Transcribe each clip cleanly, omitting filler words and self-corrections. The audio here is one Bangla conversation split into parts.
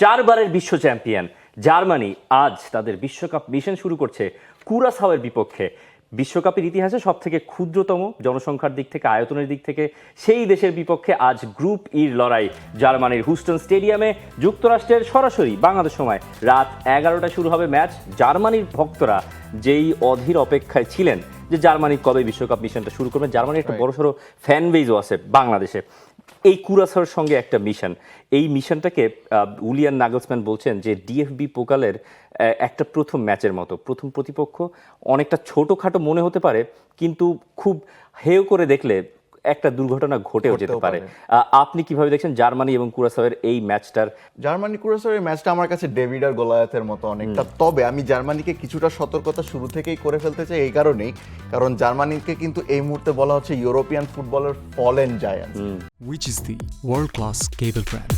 চারবারের বিশ্ব চ্যাম্পিয়ন জার্মানি আজ তাদের বিশ্বকাপ মিশন শুরু করছে কুরাসাওয়ের বিপক্ষে। বিশ্বকাপের ইতিহাসে সবথেকে ক্ষুদ্রতম জনসংখ্যার দিক থেকে, আয়তনের দিক থেকে সেই দেশের বিপক্ষে আজ গ্রুপ ইর লড়াই জার্মানির হুস্টন স্টেডিয়ামে। যুক্তরাষ্ট্রের সরাসরি বাংলাদেশ সময় রাত 11টায় শুরু হবে ম্যাচ। জার্মানির ভক্তরা যেই অধীর অপেক্ষায় ছিলেন যে জার্মানি কবে বিশ্বকাপ মিশনটা শুরু করবে, জার্মানির একটা বড়সড় ফ্যান বেজও আছে বাংলাদেশে। এই কুরাসাওয়ের সঙ্গে একটা মিশন, এই মিশনটাকে উলিয়ান নাগলসম্যান বলছেন যে ডিএফবি পোকালের একটা প্রথম ম্যাচের মতো। প্রথম প্রতিপক্ষ অনেকটা ছোটোখাটো মনে হতে পারে, কিন্তু খুব হেয় করে দেখলে একটা দুর্ঘটনা ঘটেও যেতে পারে। আপনি কিভাবে দেখছেন জার্মানি এবং কুরাসাওয়ের এই ম্যাচটার? জার্মানি কুরাসাওয়ের ম্যাচটা আমার কাছে ডেভিড আর গোলায়াতের মতো অনেকটা। তবে আমি জার্মানিকে কিছুটা সতর্কতা শুরু থেকেই করে ফেলতে চাই এই কারণেই, কারণ জার্মানিকে কিন্তু এই মুহূর্তে বলা হচ্ছে ইউরোপিয়ান ফুটবলের fallen giants. Which is the world-class cable brand?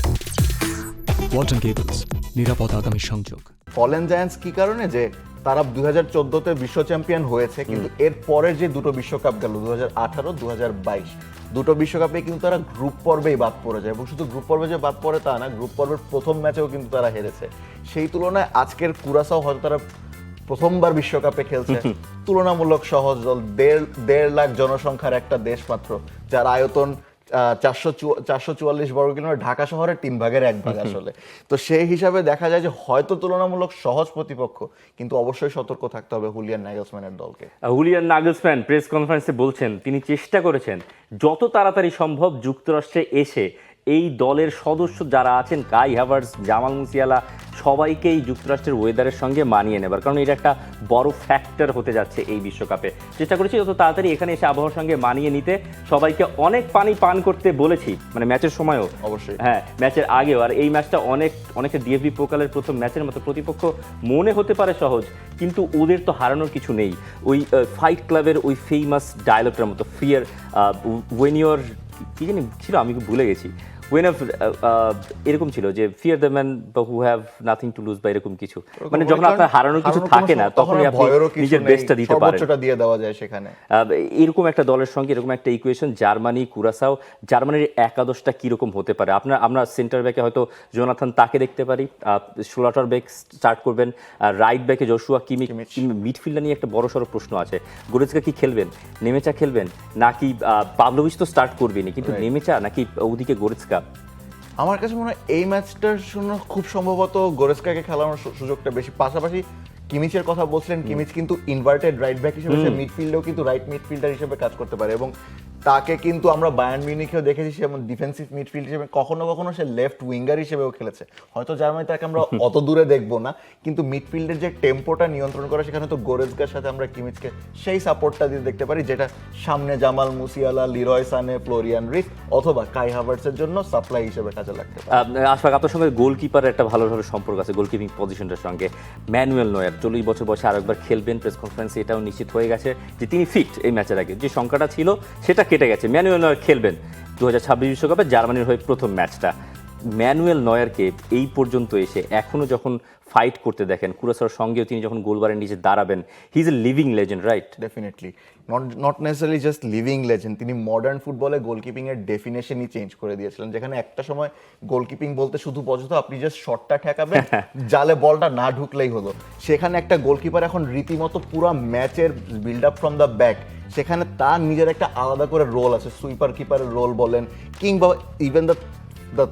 Walton Cables, নিরাপদ আগামী সংযোগ। ফলেন জায়ান্টস কি কারণে? যে তারা 2014-তে বিশ্ব চ্যাম্পিয়ন হয়েছে, কিন্তু এর পরের যে দুটো বিশ্বকাপ গেল 2018, 2022, দুটো বিশ্বকাপে কিন্তু তারা গ্রুপ পর্বেই বাদ পড়ে যায়। এবং শুধু গ্রুপ পর্বে যে বাদ পড়ে তা না, গ্রুপ পর্বের প্রথম ম্যাচেও কিন্তু তারা হেরেছে। সেই তুলনায় আজকের কুরাসাও হয়তো তারা প্রথমবার বিশ্বকাপে খেলছে, তুলনামূলক সহজ দল, দেড় লাখ জনসংখ্যার একটা দেশ মাত্র, যার আয়তন 444 বর্গ কিলোমিটার, ঢাকা শহরের 1/3 আসলে। তো সেই হিসাবে দেখা যায় যে হয়তো তুলনামূলক সহজ প্রতিপক্ষ, কিন্তু অবশ্যই সতর্ক থাকতে হবে হুলিয়ান নাগলসম্যানের দলকে। হুলিয়ান নাগলসম্যান প্রেস কনফারেন্সে বলছেন তিনি চেষ্টা করেছেন যত তাড়াতাড়ি সম্ভব যুক্তরাষ্ট্রে এসে এই দলের সদস্য যারা আছেন, কাই হ্যাভার্টস, জামাল মুসিয়ালা, সবাইকেই যুক্তরাষ্ট্রের ওয়েদারের সঙ্গে মানিয়ে নেবার, কারণ এটা একটা বড় ফ্যাক্টর হতে যাচ্ছে এই বিশ্বকাপে। চেষ্টা করেছি যত তাড়াতাড়ি এখানে এসে আবহাওয়ার সঙ্গে মানিয়ে নিতে। সবাইকে অনেক পানি পান করতে বলেছি, মানে ম্যাচের সময়ও, অবশ্যই, হ্যাঁ ম্যাচের আগেও। আর এই ম্যাচটা অনেকটা ডিএফবি পোকালের প্রথম ম্যাচের মতো। প্রতিপক্ষ মনে হতে পারে সহজ, কিন্তু ওদের তো হারানোর কিছু নেই। ওই ফাইট ক্লাবের ওই ফেমাস ডায়লগটার মতো, ফিয়ার ওয়েন ইউর, কি জানি ছিল, আমি ভুলে গেছি, এরকম ছিল যে fear the man who have nothing to lose, বা এরকম কিছু। মানে যখন আপনার হারানোর কিছু থাকে না, তখন আপনি নিজের বেস্টটা দিতে পারেন, দিয়ে দেওয়া যায় সেখানে। এরকম একটা দলের সঙ্গে এরকম একটা ইকুয়েশন জার্মানি কুরাসাও। জার্মানির একাদশটা কিরকম হতে পারে? আমরা সেন্টার ব্যাকে হয়তো জোনাথন তাকে দেখতে পারি, স্লোটার ব্যাক স্টার্ট করবেন, রাইট ব্যাকে জোশুয়া কিমিচ। মিডফিল্ডার নিয়ে একটা বড় সড়ো প্রশ্ন আছে, গোরেৎসকা কি খেলবেন, নেমেচা খেলবেন, নাকি পাভলোভিচ তো স্টার্ট করবেনি, কিন্তু নেমেচা নাকি ওদিকে গোরেৎসকা? আমার কাছে মনে হয় এই ম্যাচটার জন্য খুব সম্ভবত গোরেৎসকাকে খেলানোর সুযোগটা বেশি। পাশাপাশি কিমিচের কথা বলছিলেন, কিমিচ কিন্তু ইনভার্টেড রাইট ব্যাক হিসেবে, সে মিডফিল্ডেও কিন্তু রাইট মিডফিল্ডার হিসেবে কাজ করতে পারে। এবং তাকে কিন্তু আমরা বায়ার্ন মিউনিখেও দেখেছি সে ডিফেন্সিভ মিডফিল্ড হিসেবে, কখনো কখনো সে লেফট উইঙ্গার হিসেবেও খেলেছে। হয়তো জার্মানি তাকে আমরা অত দূরে দেখবো না, কিন্তু মিডফিল্ডের যে টেম্পোটা নিয়ন্ত্রণ করে সেখানে তো গোরেৎসকার সাথে আমরা কিমিচকে সেই সাপোর্টটা দিয়ে দেখতে পারি, যেটা সামনে জামাল মুসিয়ালা, লিরয় সানে, ফ্লোরিয়ান রিস অথবা কাই হাভার্টসের জন্য সাপ্লাই হিসেবে কাজে লাগতে পারে। আশফাক, আপনার সঙ্গে গোলকিপারের একটা ভালোভাবে সম্পর্ক আছে, গোলকিপিং পজিশনটার সঙ্গে। ম্যানুয়েল নয়ার 40 বছর বয়সে আরেকবার খেলবেন, প্রেস কনফারেন্সে এটাও নিশ্চিত হয়ে গেছে যে তিনি ফিট। এই ম্যাচের আগে যে সংখ্যাটা ছিল সেটা কেটে গেছে। ম্যানুয়েল নয়ার খেলবেন 2026 বিশ্বকাপে জার্মানির হয়ে প্রথম ম্যাচটা। ম্যানুয়েল নয়ারকে এই পর্যন্ত এসে এখনো যখন ফাইট করতে দেখেন, কুরাসাওর সঙ্গেও তিনি যখন গোলবারের নিচে দাঁড়াবেন, he is a living legend, right? Definitely, not necessarily just living legend, তিনি মডার্ন ফুটবলে গোলকিপিং এর ডেফিনেশনই চেঞ্জ করে দিয়েছিলেন। যেখানে একটা সময় গোলকিপিং বলতে শুধু বোঝাতো আপনি জাস্ট শটটা ঠেকাবেন, জালে বলটা না ঢুকলেই হলো, সেখানে একটা গোলকিপার এখন রীতিমতো পুরো ম্যাচের build up from the back, সেখানে তার নিজের একটা আলাদা করে রোল আছে। সুইপার কিপারের রোল বলেন, কিংবা even the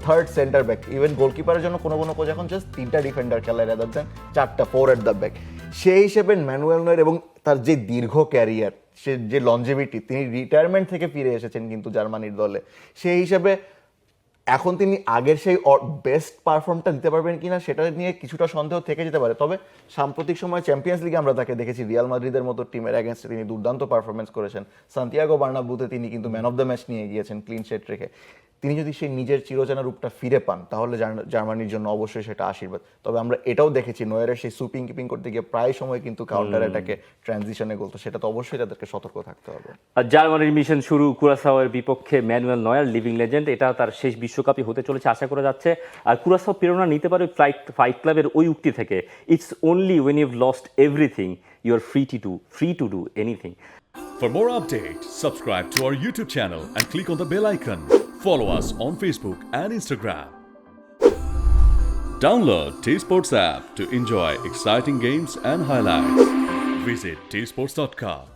third centre back, even গোলকিপারের জন্য কোনো কোচ এখন জাস্ট 3টা ডিফেন্ডার খেলায় রাদার দেন 4টা 4 এট দ্য ব্যাক। সেই হিসেবে ম্যানুয়েল নয়ের এবং তার যে দীর্ঘ ক্যারিয়ার, সে যে লঞ্জেভিটি, তিনি রিটায়ারমেন্ট থেকে ফিরে এসেছেন কিন্তু জার্মানির দলে, সেই হিসেবে এখন তিনি আগের সেই বেস্ট পারফর্মটা দিতে পারবেন কিনা সেটা নিয়ে কিছুটা সন্দেহ থেকে যেতে পারে। তবে সাম্প্রতিক সময় চ্যাম্পিয়ন্স লিগে আমরা তাকে দেখেছি, রিয়াল মাদ্রিদের মতো টিমের অ্যাগেন্স্টে তিনি দুর্দান্ত পারফরমেন্স করেছেন। সান্তিয়াগো বার্নাব্যুতে তিনি কিন্তু ম্যান অফ দ্য ম্যাচ নিয়ে গিয়েছেন ক্লিন শেট রেখে। তিনি যদি সেই নিজের চিরচেনা রূপটা ফিরে পান, তাহলে জার্মানির জন্য অবশ্যই সেটা আশীর্বাদ। তবে আমরা এটাও দেখেছি নয়ারের সেই সুপিং কিপিং করতে গিয়ে প্রায় সময় কিন্তু কাউন্টার অ্যাটাকে ট্রানজিশনে গোল, তো সেটা তো অবশ্যই তাদেরকে সতর্ক থাকতে হবে। আর জার্মানির মিশন শুরু কুরাসাওয়ের বিপক্ষে। ম্যানুয়েল নয়ার লিভিং লেজেন্ড, এটা তার শেষ বিশ্বকাপই হতে চলেছে আশা করা যাচ্ছে। আর কুরাসাও প্রেরণা নিতে পারে ফাইট ক্লাবের ওই উক্তি থেকে, it's only when you've lost everything you are free to do anything. For more updates, subscribe to our YouTube channel and click on the bell icon. Follow us on Facebook and Instagram. Download T Sports app to enjoy exciting games and highlights. Visit tsports.com.